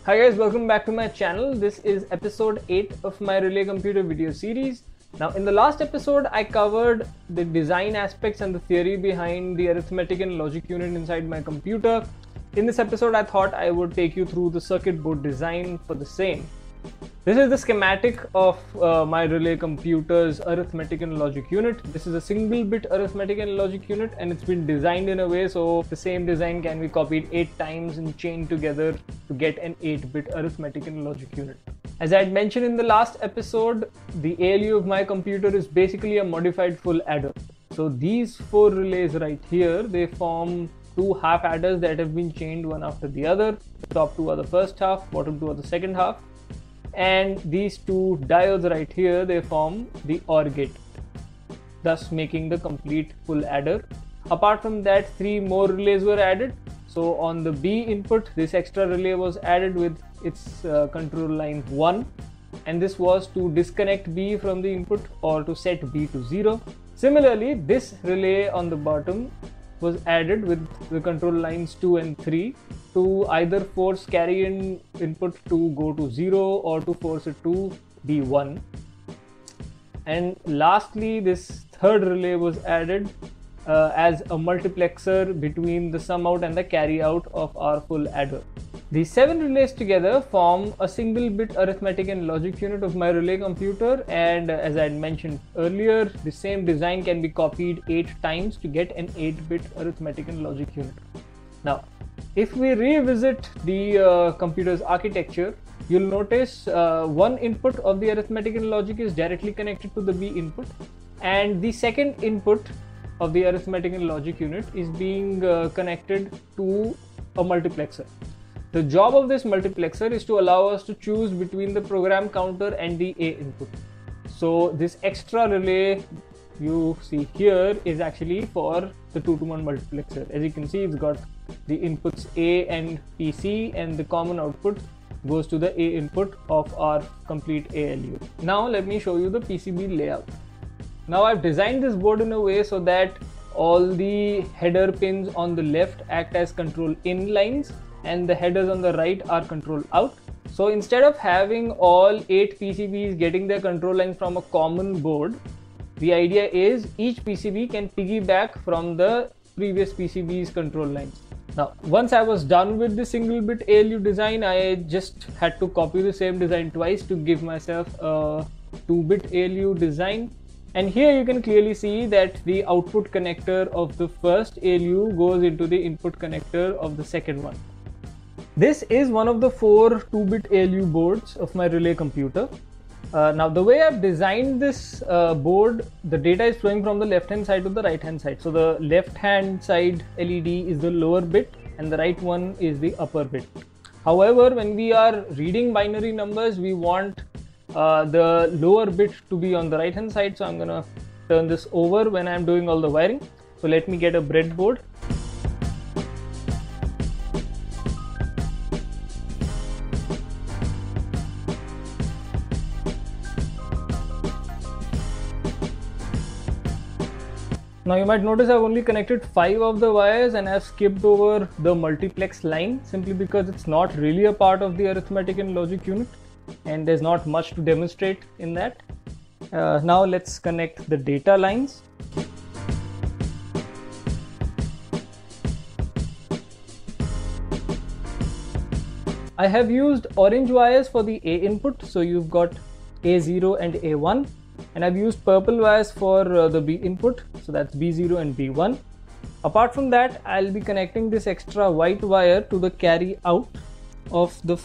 Hi guys, welcome back to my channel. This is episode 8 of my Relay Computer video series. Now in the last episode I covered the design aspects and the theory behind the arithmetic and logic unit inside my computer. In this episode I thought I would take you through the circuit board design for the same. This is the schematic of my Relay Computer's arithmetic and logic unit. This is a single bit arithmetic and logic unit, and it's been designed in a way so the same design can be copied 8 times and chained together to get an 8-bit arithmetic and logic unit. As I had mentioned in the last episode, the ALU of my computer is basically a modified full adder. So these 4 relays right here, they form 2 half adders that have been chained one after the other. The top 2 are the first half, bottom 2 are the second half. And these 2 diodes right here, they form the OR gate, thus making the complete full adder. Apart from that, 3 more relays were added. So on the B input, this extra relay was added with its control line 1, and this was to disconnect B from the input or to set B to 0. Similarly, this relay on the bottom was added with the control lines 2 and 3 to either force carry in input to go to 0 or to force it to be 1. And lastly, this third relay was added as a multiplexer between the sum out and the carry out of our full adder. These 7 relays together form a single bit arithmetic and logic unit of my Relay Computer, and as I had mentioned earlier, the same design can be copied 8 times to get an 8-bit arithmetic and logic unit. Now, if we revisit the computer's architecture, you'll notice one input of the arithmetic and logic is directly connected to the B input, and the second input of the arithmetic and logic unit is being connected to a multiplexer. The job of this multiplexer is to allow us to choose between the program counter and the A input. So this extra relay you see here is actually for the 2-to-1 multiplexer. As you can see, it's got the inputs A and PC, and the common output goes to the A input of our complete ALU. Now let me show you the PCB layout. Now I've designed this board in a way so that all the header pins on the left act as control in lines and the headers on the right are control out. So instead of having all 8 PCBs getting their control lines from a common board, the idea is each PCB can piggyback from the previous PCB's control lines. Now, once I was done with the single bit ALU design, I just had to copy the same design twice to give myself a 2-bit ALU design. And here you can clearly see that the output connector of the first ALU goes into the input connector of the second one. This is one of the 4 2-bit ALU boards of my Relay Computer. Now the way I've designed this board, the data is flowing from the left hand side to the right hand side. So the left hand side LED is the lower bit and the right one is the upper bit. However, when we are reading binary numbers, we want the lower bit to be on the right hand side. So I'm gonna turn this over when I'm doing all the wiring. So let me get a breadboard. Now you might notice I've only connected 5 of the wires and I've skipped over the multiplex line simply because it's not really a part of the arithmetic and logic unit and there's not much to demonstrate in that. Now let's connect the data lines. I have used orange wires for the A input, so you've got A0 and A1. And I've used purple wires for the B input, so that's B0 and B1. Apart from that, I'll be connecting this extra white wire to the carry out of the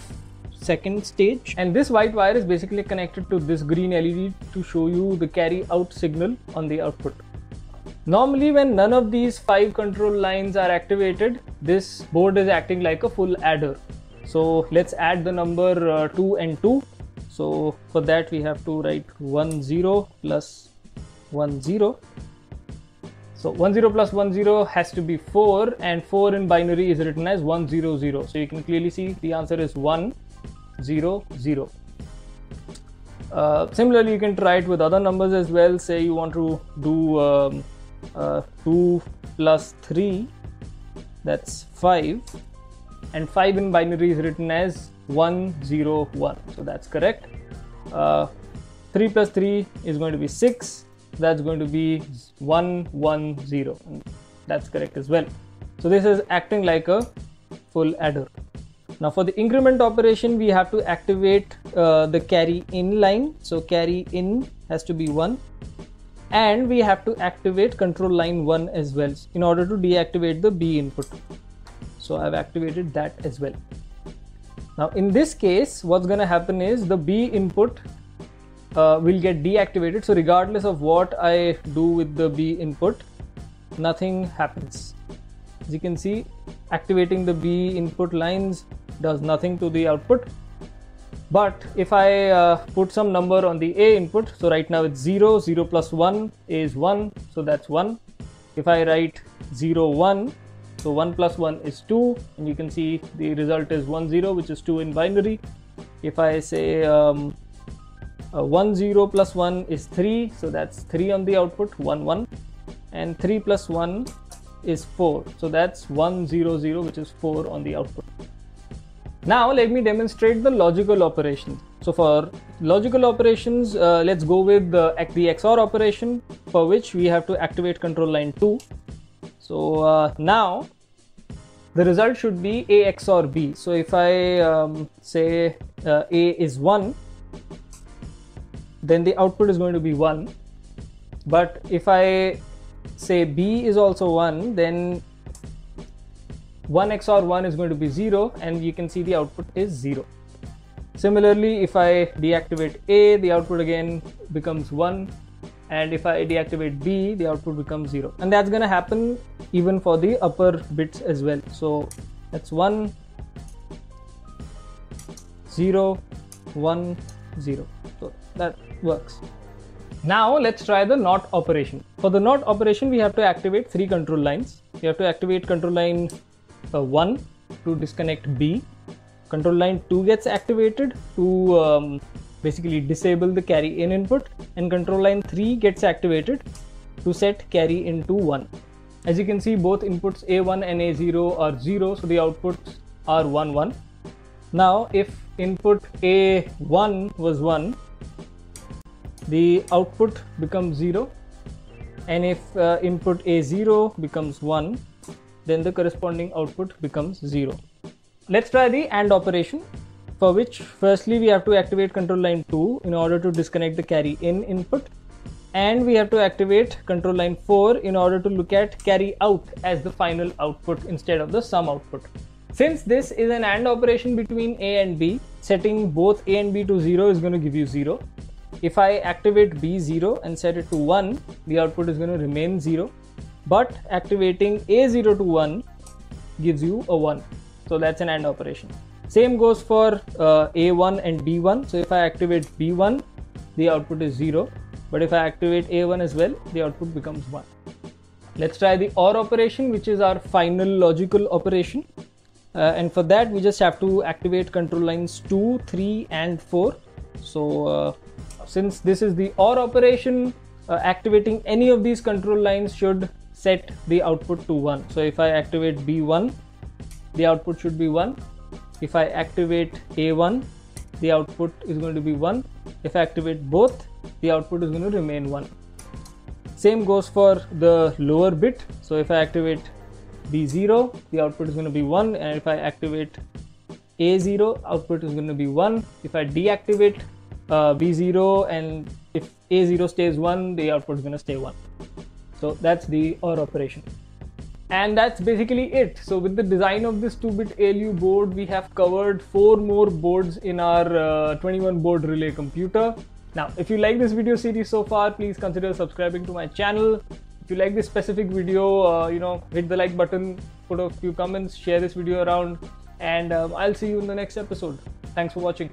second stage, and this white wire is basically connected to this green LED to show you the carry out signal on the output. Normally when none of these 5 control lines are activated, this board is acting like a full adder. So let's add the number 2 and 2. So for that we have to write 1 0 plus 1 0. So 1 0 plus 1 0 has to be 4, and 4 in binary is written as 1 0 0. So you can clearly see the answer is 1 0 0. Similarly, you can try it with other numbers as well. Say you want to do 2 plus 3, that's 5. and 5 in binary is written as 1 0 1. So that's correct. 3 plus 3 is going to be 6. That's going to be 1 1 0. That's correct as well. So this is acting like a full adder. Now for the increment operation, we have to activate the carry in line. So carry in has to be 1. And we have to activate control line 1 as well in order to deactivate the B input. So I've activated that as well. Now in this case, what's going to happen is the B input will get deactivated. So regardless of what I do with the B input, nothing happens. As you can see, activating the B input lines does nothing to the output. But if I put some number on the A input, so right now it's 0, 0 plus 1 is 1, so that's 1. If I write 0, 1, so 1 plus 1 is 2, and you can see the result is 1, 0, which is 2 in binary. If I say 1, 0 plus 1 is 3, so that's 3 on the output, 1, 1. And 3 plus 1 is 4, so that's 1, 0, 0, which is 4 on the output. Now let me demonstrate the logical operations. So for logical operations, let's go with the XOR operation, for which we have to activate control line 2. So now the result should be A XOR B. So if I say A is 1, then the output is going to be 1. But if I say B is also 1, then 1 XOR 1 is going to be 0, and you can see the output is 0. Similarly, if I deactivate A, the output again becomes 1, and if I deactivate B, the output becomes 0. And that's going to happen even for the upper bits as well. So that's 1 0 1 0. So that works. Now let's try the NOT operation. For the NOT operation, we have to activate 3 control lines. We have to activate control line 1 to disconnect B. Control line 2 gets activated to basically disable the carry in input, and control line 3 gets activated to set carry into 1. As you can see, both inputs A1 and A0 are 0, so the outputs are 1 1. Now if input A1 was 1, the output becomes 0, and if input A0 becomes 1, then the corresponding output becomes 0. Let's try the AND operation, for which firstly we have to activate control line 2 in order to disconnect the carry in input, and we have to activate control line 4 in order to look at carry out as the final output instead of the sum output. Since this is an AND operation between A and B, setting both A and B to 0 is going to give you 0. If I activate B0 and set it to 1, the output is going to remain 0. But activating A0 to 1 gives you a 1. So that's an AND operation. Same goes for A1 and B1. So if I activate B1, the output is 0. But if I activate A1 as well, the output becomes 1. Let's try the OR operation, which is our final logical operation. And for that, we just have to activate control lines 2, 3, and 4. So since this is the OR operation, activating any of these control lines should set the output to 1. So if I activate B1, the output should be 1. If I activate A1, the output is going to be 1. If I activate both, the output is going to remain 1. Same goes for the lower bit. So if I activate B0, the output is going to be 1, and if I activate A0, output is going to be 1. If I deactivate B0 and if A0 stays 1, the output is going to stay 1. So that's the OR operation. And that's basically it. So with the design of this 2-bit ALU board, we have covered 4 more boards in our 21 board relay computer. Now, if you like this video series so far, please consider subscribing to my channel. If you like this specific video, hit the like button, put a few comments, share this video around, and I'll see you in the next episode. Thanks for watching.